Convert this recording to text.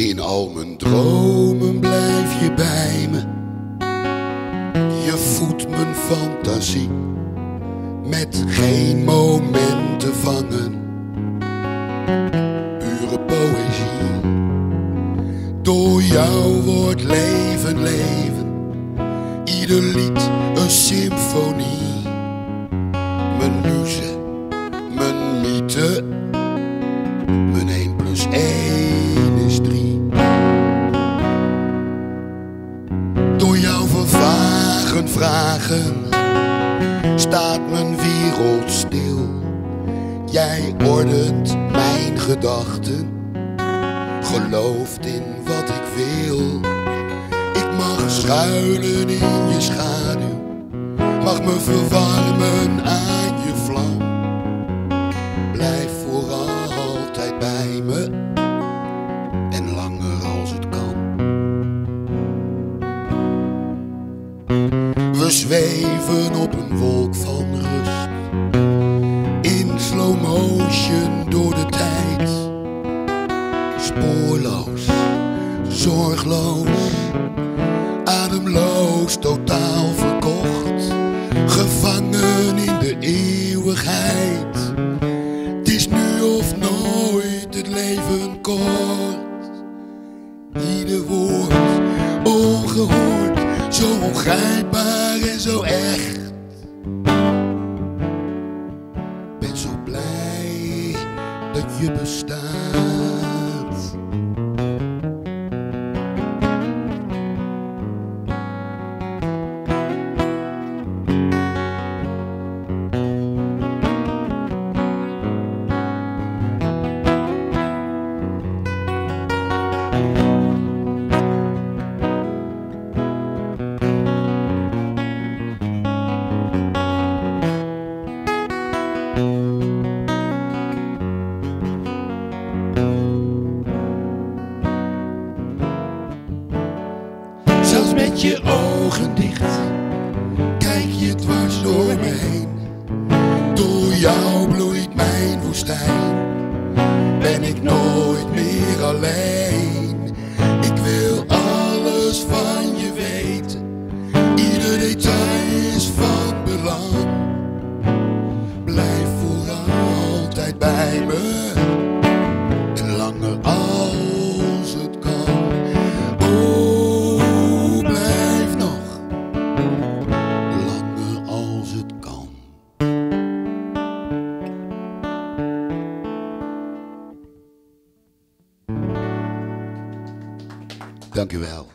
In al mijn dromen blijf je bij me. Je voedt mijn fantasie met geen moment te vangen. Pure poëzie. Door jou wordt leven leven. Ieder lied een symfonie. Mijn muze, mijn mythe. Mijn 1 + 1 is 3. Door jouw vervagen vragen staat mijn wereld stil. Jij ordent mijn gedachten, gelooft in wat ik wil. Ik mag schuilen in je schaduw, mag me verwarmen aan je vlam. Blijf voor altijd bij me en langer als het kan. We zweven op een wolk van rust, in slow motion door de tijd. Spoorloos, zorgloos, ademloos, totaal verkocht. Gevangen in de eeuwigheid. Het is nu of nooit, het leven kort. Ieder woord ongehoord, zo ongrijpbaar en zo echt. Ben zo blij dat je bestaat. Zelfs met je ogen dicht kijk je dwars door me heen. Door jou bloeit mijn woestijn. Ben ik nooit meer alleen. Ik wil alles van je weten. Ieder detail is van belang. Blijf voor altijd bij me en langer als het kan. Oh, blijf nog langer als het kan. Dank u wel.